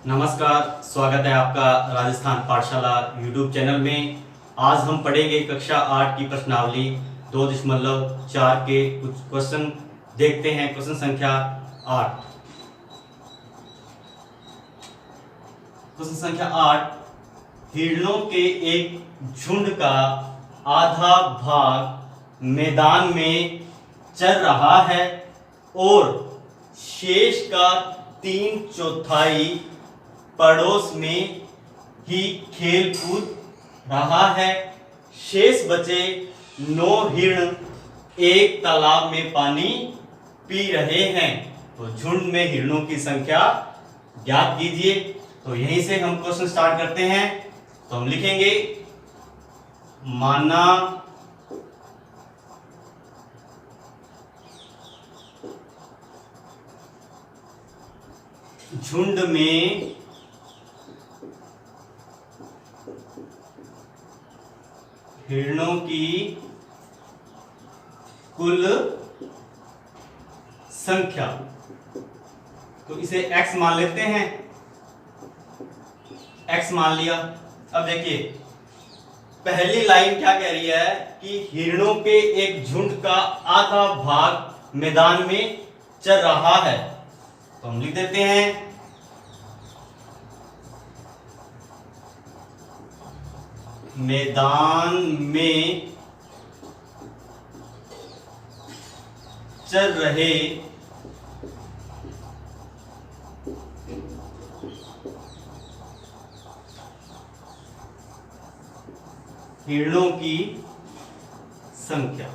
नमस्कार, स्वागत है आपका राजस्थान पाठशाला यूट्यूब चैनल में। आज हम पढ़ेंगे कक्षा 8 की प्रश्नावली 2.4 के कुछ क्वेश्चन देखते हैं। क्वेश्चन संख्या 8। क्वेश्चन संख्या 8, हिरणों के एक झुंड का आधा भाग मैदान में चर रहा है और शेष का 3/4 पड़ोस में ही खेल कूद रहा है। शेष बचे 9 हिरण एक तालाब में पानी पी रहे हैं। तो झुंड में हिरणों की संख्या ज्ञात कीजिए। तो यहीं से हम क्वेश्चन स्टार्ट करते हैं। तो हम लिखेंगे माना झुंड में हिरणों की कुल संख्या, तो इसे x मान लेते हैं। x मान लिया। अब देखिए पहली लाइन क्या कह रही है कि हिरणों के एक झुंड का आधा भाग मैदान में चल रहा है। तो हम लिख देते हैं मैदान में चल रहे हिरणों की संख्या।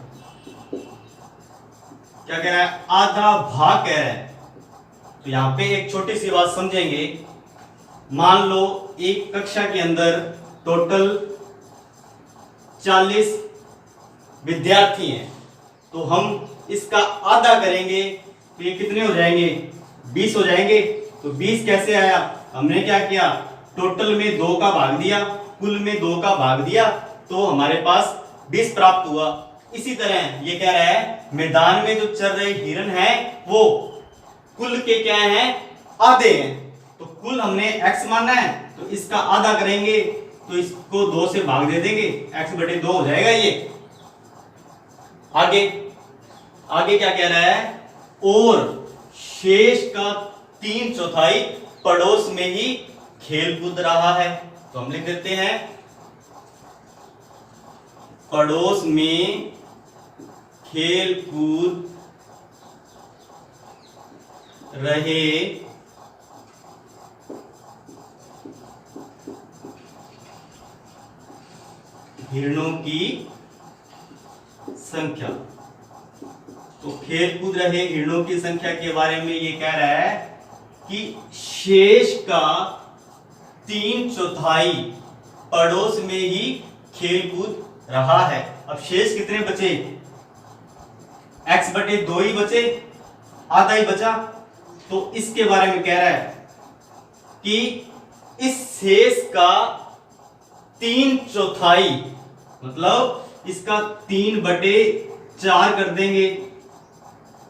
क्या कह रहा है? आधा भाग कह रहा है। तो यहां पे एक छोटी सी बात समझेंगे। मान लो एक कक्षा के अंदर टोटल 40 विद्यार्थी हैं, तो हम इसका आधा करेंगे तो ये कितने हो जाएंगे? 20 हो जाएंगे। तो 20 कैसे आया? हमने क्या किया? टोटल में 2 का भाग दिया, कुल में 2 का भाग दिया, तो हमारे पास 20 प्राप्त हुआ। इसी तरह ये कह रहा है मैदान में जो चल रहे हिरण हैं वो कुल के क्या हैं? आधे हैं। तो कुल हमने x माना है, तो इसका आधा करेंगे तो इसको 2 से भाग दे देंगे, x/2 हो जाएगा ये। आगे आगे क्या कह रहा है? और शेष का 3/4 पड़ोस में ही खेल कूद रहा है। तो हम लिख देते हैं पड़ोस में खेल कूद रहे हिरणों की संख्या। तो खेल कूद रहे हिरणों की संख्या के बारे में ये कह रहा है कि शेष का 3/4 पड़ोस में ही खेल कूद रहा है। अब शेष कितने बचे? x/2 ही बचे, आधा ही बचा। तो इसके बारे में कह रहा है कि इस शेष का 3/4 मतलब इसका 3/4 कर देंगे।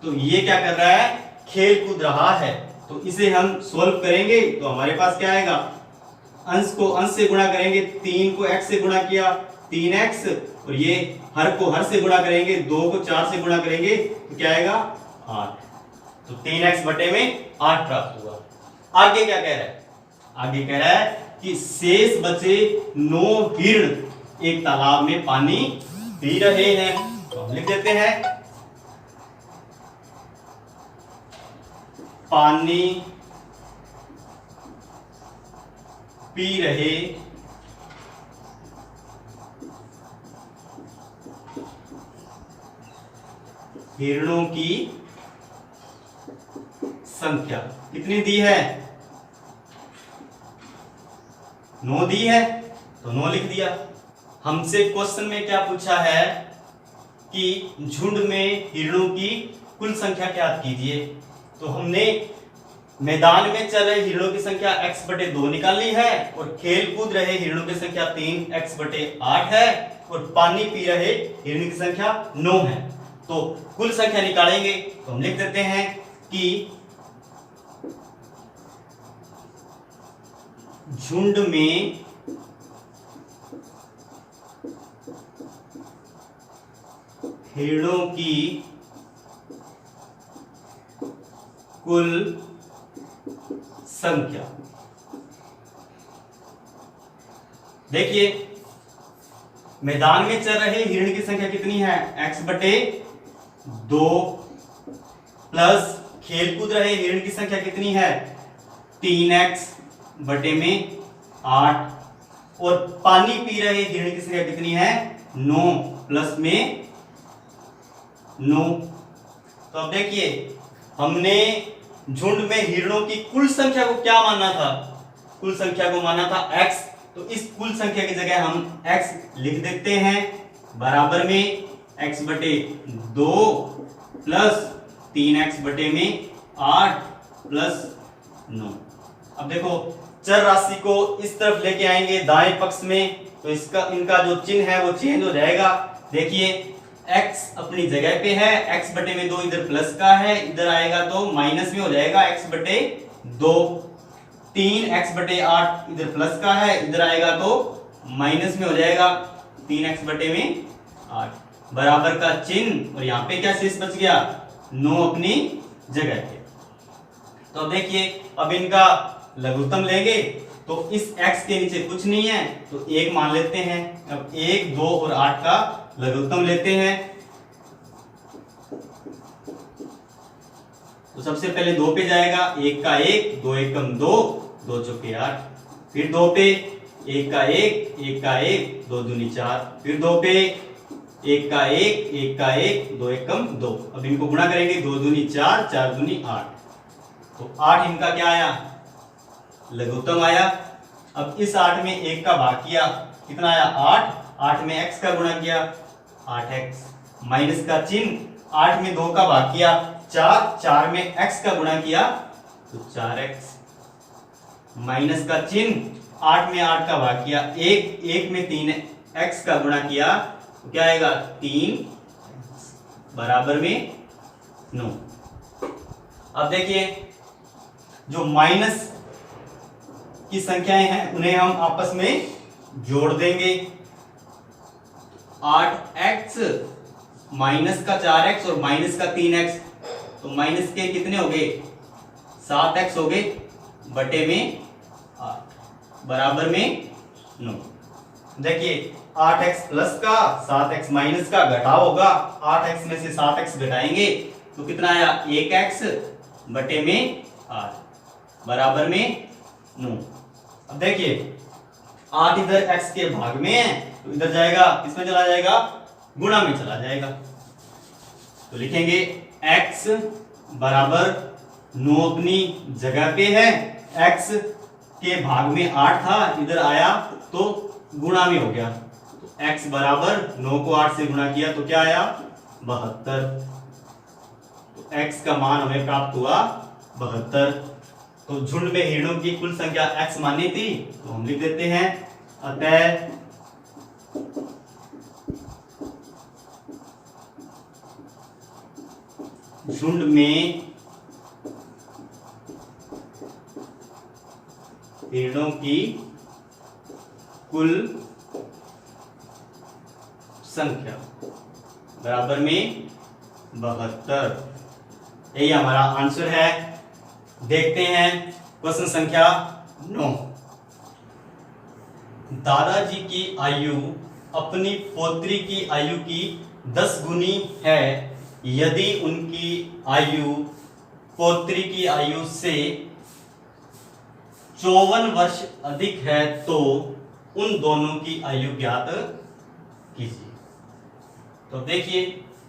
तो ये क्या कर रहा है? खेल कूद रहा है। तो इसे हम सोल्व करेंगे तो हमारे पास क्या आएगा? अंश को अंश से गुणा करेंगे, 3 को x से गुणा किया 3x, और ये हर को हर से गुणा करेंगे, 2 को 4 से गुणा करेंगे तो क्या आएगा? 8। तो 3x/8 प्राप्त हुआ। आगे क्या कह रहा है? आगे कह रहा है कि शेष बचे 9 हिरण एक तालाब में पानी पी रहे हैं। तो हम लिख देते हैं पानी पी रहे हिरणों की संख्या कितनी दी है? 9 दी है, तो 9 लिख दिया। हमसे क्वेश्चन में क्या पूछा है कि झुंड में हिरणों की कुल संख्या ज्ञात कीजिए। तो हमने मैदान में चल रहे हिरणों की संख्या x/2 निकाली है और खेल कूद रहे हिरणों की संख्या 3x/8 है और पानी पी रहे हिरण की संख्या 9 है। तो कुल संख्या निकालेंगे तो हम लिख देते हैं कि झुंड में हिरणों की कुल संख्या। देखिए मैदान में चल रहे हिरण की संख्या कितनी है, x/2 प्लस खेल कूद रहे हिरण की संख्या कितनी है, 3x/8 और पानी पी रहे हिरण की संख्या कितनी है, 9 प्लस में 9। तो अब देखिए हमने झुंड में हिरणों की कुल संख्या को क्या माना था, कुल संख्या को माना था x। तो इस कुल संख्या की जगह हम x लिख देते हैं बराबर में x/2 प्लस 3x/8 प्लस 9। अब देखो चर राशि को इस तरफ लेके आएंगे दाएं पक्ष में, तो इसका इनका जो चिन्ह है वो चेंज हो जाएगा। देखिए x अपनी जगह पे है, x/2 इधर प्लस का है, इधर आएगा तो माइनस में हो जाएगा x/2। 3x/8 इधर प्लस का है, इधर आएगा तो माइनस में हो जाएगा 3x/8 बराबर का चिन्ह, और यहाँ पे क्या शेष बच गया, 9 अपनी जगह पे। तो अब देखिए अब इनका लघुत्तम लेंगे तो इस x के नीचे कुछ नहीं है तो 1 मान लेते हैं। अब 1, 2 और 8 का लघुत्तम लेते हैं। तो सबसे पहले 2 पे जाएगा, 1 का 1, 2 एकम 2, 2 चौके 8, फिर 2 पे 1 का 1, 1 का 1, 2 दूनी 4, फिर 2 पे 1 का 1, 1 का 1, 2 एकम 2। अब इनको गुणा करेंगे, 2 दूनी 4, 4 दूनी 8, तो 8 इनका क्या आया, लघुत्तम आया। अब इस 8 में 1 का भाग किया, कितना आया 8, 8 में x का गुणा किया 8x, माइनस का चिन्ह, 8 में 2 का भाग किया 4, 4 में x का गुणा किया तो 4x, माइनस का चिन्ह, 8 में 8 का भाग किया 1, 1 में 3x का गुणा किया तो क्या आएगा 3 बराबर में 9। अब देखिए जो माइनस की संख्याएं हैं उन्हें हम आपस में जोड़ देंगे। 8x माइनस का 4x और माइनस का 3x, तो माइनस के कितने हो गए 7x हो गए बटे में 8 बराबर में 9। देखिए 8x प्लस का 7x माइनस का घटाव होगा, 8x में से 7x घटाएंगे तो कितना आया 1x बटे में 8 बराबर में 9। अब देखिए 8 इधर x के भाग में है तो इधर जाएगा, किसमें चला जाएगा, गुणा में चला जाएगा। तो लिखेंगे x बराबर 9 अपनी जगह पे है, x के भाग में 8 था, इधर आया तो गुणा में हो गया, तो x बराबर 9 को 8 से गुणा किया तो क्या आया 72। तो x का मान हमें प्राप्त हुआ 72। तो झुंड में हिरणों की कुल संख्या x मानी थी तो हम लिख देते हैं, अतः झुंड में हिरणों की कुल संख्या बराबर में 72। यही हमारा आंसर है। देखते हैं क्वेश्चन संख्या 9। दादाजी की आयु अपनी पोत्री की आयु की 10 गुनी है। यदि उनकी आयु पोत्री की आयु से 54 वर्ष अधिक है तो उन दोनों की आयु ज्ञात कीजिए। तो देखिए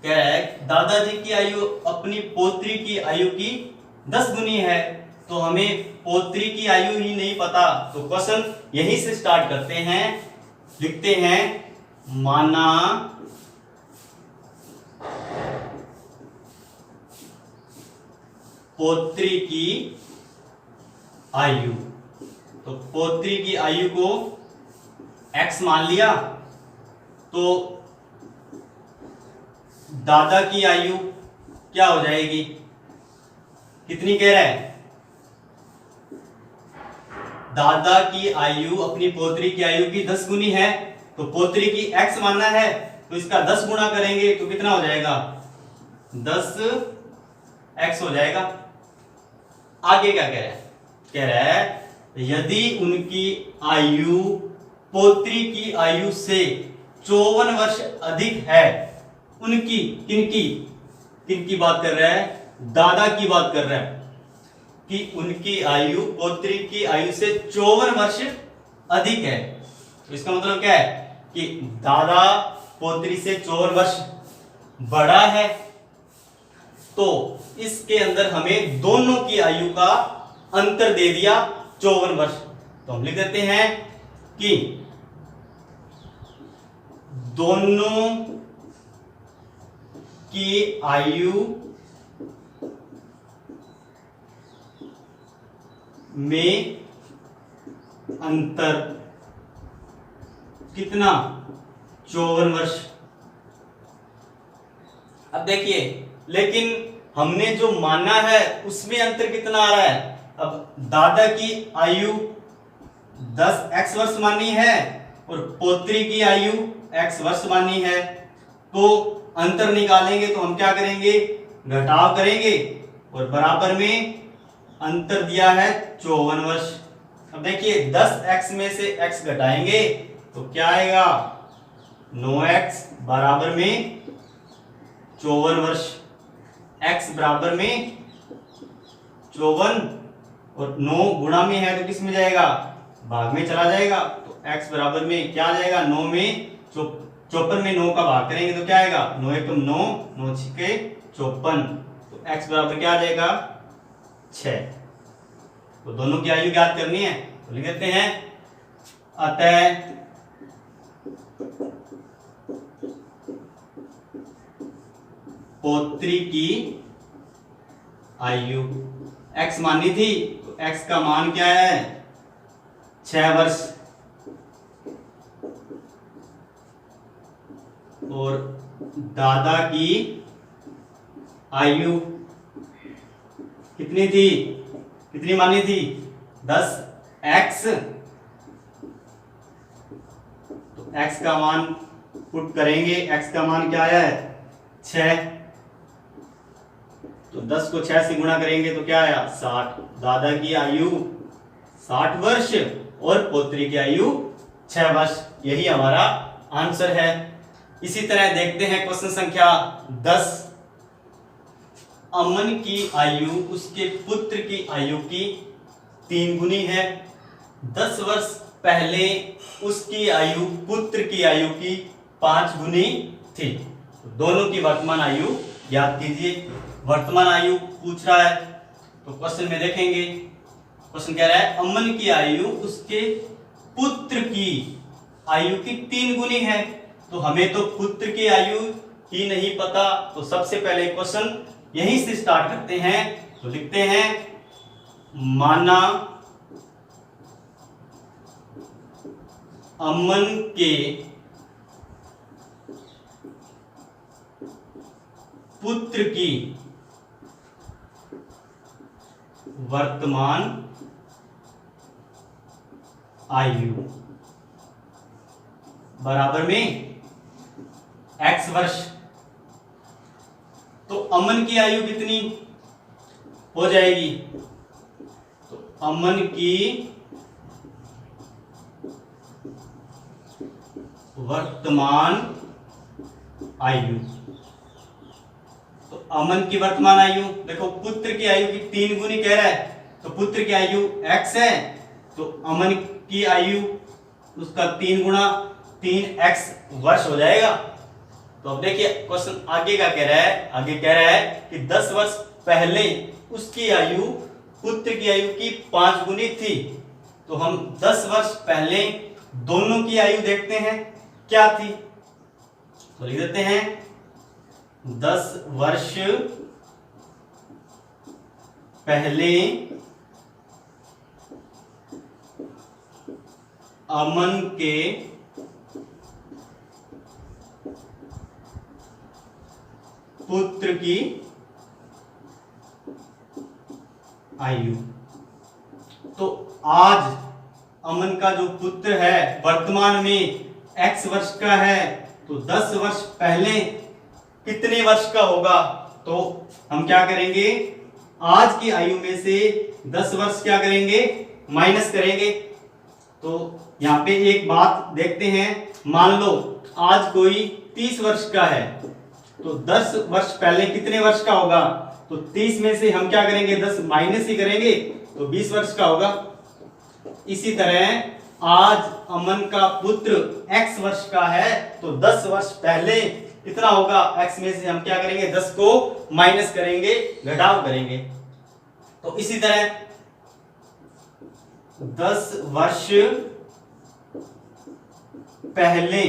क्या है, दादाजी की आयु अपनी पोत्री की आयु की 10 गुनी है, तो हमें पोत्री की आयु ही नहीं पता, तो क्वेश्चन यहीं से स्टार्ट करते हैं। लिखते हैं माना पोत्री की आयु, तो पोत्री की आयु को x मान लिया, तो दादा की आयु क्या हो जाएगी, कितनी कह रहा है दादा की आयु अपनी पोत्री की आयु की 10 गुनी है, तो पोत्री की x मानना है, तो इसका 10 गुना करेंगे तो कितना हो जाएगा, 10x हो जाएगा। आगे क्या कह रहा है यदि उनकी आयु पोत्री की आयु से 54 वर्ष अधिक है, उनकी किनकी बात कर रहा है, दादा की बात कर रहा है कि उनकी आयु पोत्री की आयु से 54 वर्ष अधिक है। तो इसका मतलब क्या है कि दादा पोत्री से 54 वर्ष बड़ा है, तो इसके अंदर हमें दोनों की आयु का अंतर दे दिया 54 वर्ष। तो हम लिख देते हैं कि दोनों की आयु में अंतर कितना, 54 वर्ष। अब देखिए, लेकिन हमने जो माना है उसमें अंतर कितना आ रहा है। अब दादा की आयु 10x वर्ष मानी है और पोत्री की आयु x वर्ष मानी है, तो अंतर निकालेंगे तो हम क्या करेंगे, घटाव करेंगे और बराबर में अंतर दिया है 54 वर्ष। अब देखिए 10x में से x घटाएंगे तो क्या आएगा, 9x बराबर में 54 वर्ष। x बराबर में 54 और 9 गुणा में है तो किस में जाएगा, भाग में चला जाएगा। तो x बराबर में क्या आ जाएगा, 9 में 54 में 9 का भाग करेंगे तो क्या आएगा, 9 एक 9, 9 छके 54, तो x बराबर क्या आ जाएगा, 6। तो दोनों की आयु ज्ञात करनी है तो लिख देते हैं, अतः पोत्री की आयु x मानी थी तो x का मान क्या है, 6 वर्ष, और दादा की आयु कितनी थी, कितनी मानी थी, 10x, तो x का मान पुट करेंगे, x का मान क्या है, 6, तो 10 को 6 से गुणा करेंगे तो क्या आया, 60। दादा की आयु 60 वर्ष और पोत्री की आयु 6 वर्ष, यही हमारा आंसर है। इसी तरह देखते हैं क्वेश्चन संख्या 10। अमन की आयु उसके पुत्र की आयु की 3 गुनी है। 10 वर्ष पहले उसकी आयु पुत्र की आयु की 5 गुनी थी। तो दोनों की वर्तमान आयु ज्ञात कीजिए। वर्तमान आयु पूछ रहा है तो क्वेश्चन में देखेंगे। क्वेश्चन कह रहा है अमन की आयु उसके पुत्र की आयु की 3 गुनी है। तो हमें तो पुत्र की आयु ही नहीं पता, तो सबसे पहले क्वेश्चन यहीं से स्टार्ट करते हैं। तो लिखते हैं माना अमन के पुत्र की वर्तमान आयु बराबर में x वर्ष। तो अमन की आयु कितनी हो जाएगी, तो अमन की वर्तमान आयु, तो अमन की वर्तमान आयु देखो पुत्र की आयु की 3 गुनी कह रहा है, तो पुत्र की आयु x है, तो अमन की आयु उसका 3 गुना 3x वर्ष हो जाएगा। तो अब देखिए क्वेश्चन आगे का कह रहा है, आगे कह रहा है कि 10 वर्ष पहले उसकी आयु पुत्र की आयु की 5 गुनी थी। तो हम 10 वर्ष पहले दोनों की आयु देखते हैं क्या थी। तो लिख देते हैं 10 वर्ष पहले अमन के पुत्र की आयु। तो आज अमन का जो पुत्र है वर्तमान में x वर्ष का है, तो 10 वर्ष पहले कितने वर्ष का होगा? तो हम क्या करेंगे, आज की आयु में से 10 वर्ष क्या करेंगे, माइनस करेंगे। तो यहाँ पे एक बात देखते हैं, मान लो आज कोई 30 वर्ष का है, तो 10 वर्ष पहले कितने वर्ष का होगा? तो 30 में से हम क्या करेंगे, 10 माइनस ही करेंगे, तो 20 वर्ष का होगा। इसी तरह आज अमन का पुत्र x वर्ष का है, तो 10 वर्ष पहले कितना होगा, x में से हम क्या करेंगे, 10 को माइनस करेंगे, घटाव करेंगे। तो इसी तरह 10 वर्ष पहले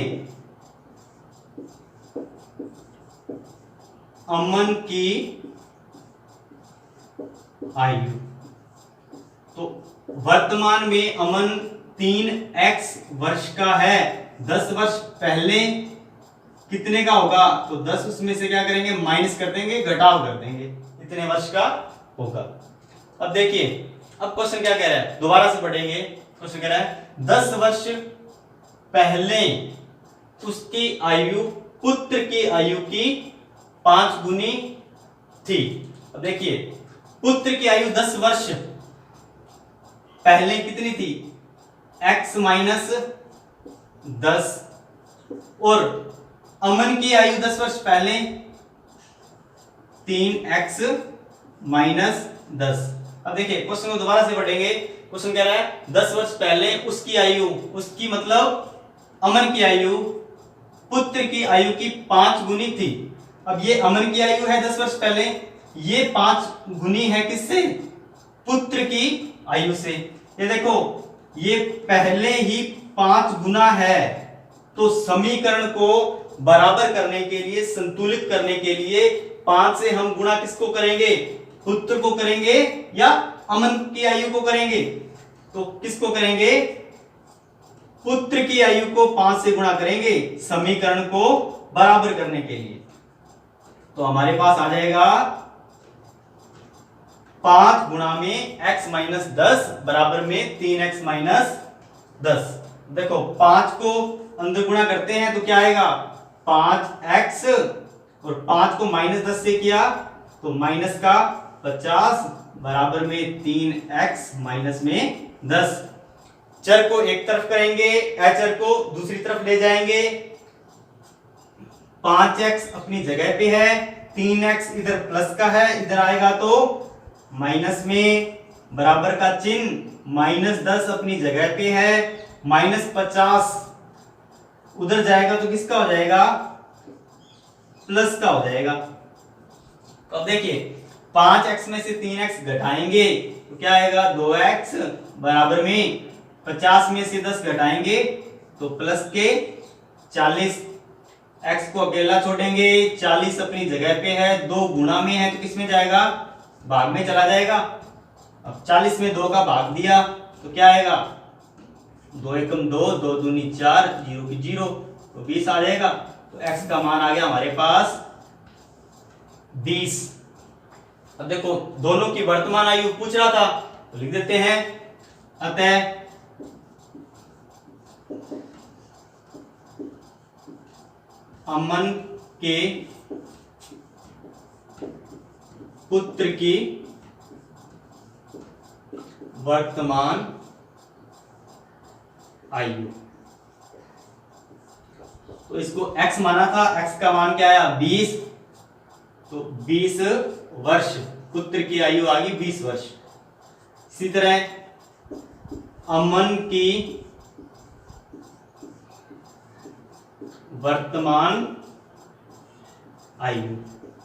अमन की आयु, तो वर्तमान में अमन 3x वर्ष का है, 10 वर्ष पहले कितने का होगा? तो 10 उसमें से क्या करेंगे, माइनस कर देंगे, घटाव कर देंगे, इतने वर्ष का होगा। अब देखिए, अब क्वेश्चन क्या कह रहा है, दोबारा से पढ़ेंगे। क्वेश्चन कह रहा है 10 वर्ष पहले उसकी आयु पुत्र की आयु की 5 गुनी थी। अब देखिए, पुत्र की आयु 10 वर्ष पहले कितनी थी, x माइनस 10, और अमन की आयु 10 वर्ष पहले 3x माइनस 10। अब देखिए क्वेश्चन को दोबारा से पढ़ेंगे। क्वेश्चन कह रहा है 10 वर्ष पहले उसकी आयु, उसकी मतलब अमन की आयु पुत्र की आयु की 5 गुनी थी। अब ये अमन की आयु है 10 वर्ष पहले, ये 5 गुनी है किससे, पुत्र की आयु से। ये देखो, ये पहले ही 5 गुना है, तो समीकरण को बराबर करने के लिए, संतुलित करने के लिए 5 से हम गुणा किसको करेंगे, पुत्र को करेंगे या अमन की आयु को करेंगे? तो किसको करेंगे, पुत्र की आयु को 5 से गुणा करेंगे समीकरण को बराबर करने के लिए। तो हमारे पास आ जाएगा 5 गुणा में x माइनस 10 बराबर में 3x माइनस 10। देखो 5 को अंदर गुणा करते हैं तो क्या आएगा, 5x, और 5 को माइनस 10 से किया तो माइनस का 50 बराबर में 3x माइनस में 10। चर को एक तरफ करेंगे, अचर को दूसरी तरफ ले जाएंगे। 5x अपनी जगह पे है, 3x इधर प्लस का है, इधर आएगा तो माइनस में, बराबर का चिन्ह, माइनस 10 अपनी जगह पे है, माइनस 50 उधर जाएगा तो किसका हो जाएगा, प्लस का हो जाएगा। अब देखिए 5x में से 3x घटाएंगे तो क्या आएगा, 2x बराबर में 50 में से 10 घटाएंगे तो प्लस के 40, x को अकेला छोड़ेंगे, 40 अपनी जगह पे है, 2 गुणा में है तो किस में जाएगा, भाग में चला जाएगा। अब 40 में 2 का भाग दिया तो क्या आएगा, 2 एकम 2, 2 दूनी 4, 0 की 0, तो 20 आ जाएगा। तो x का मान आ गया हमारे पास 20। अब देखो दोनों की वर्तमान आयु पूछ रहा था तो लिख देते हैं, अतः अमन के पुत्र की वर्तमान आयु, तो इसको x माना था, x का मान क्या आया 20, तो 20 वर्ष, पुत्र की आयु आ गई 20 वर्ष। इसी तरह अमन की वर्तमान आयु,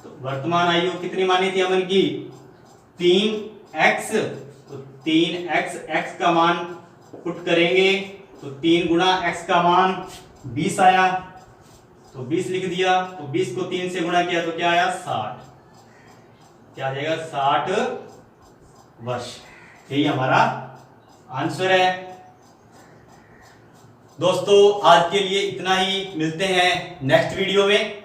तो वर्तमान आयु कितनी मानी थी अमन की, 3x, तो 3x, x का मान पुट करेंगे तो 3 गुणा x का मान 20 आया, तो 20 लिख दिया, तो 20 को 3 से गुणा किया तो क्या आया 60, क्या आ जाएगा 60 वर्ष। यही हमारा आंसर है। दोस्तों आज के लिए इतना ही, मिलते हैं नेक्स्ट वीडियो में।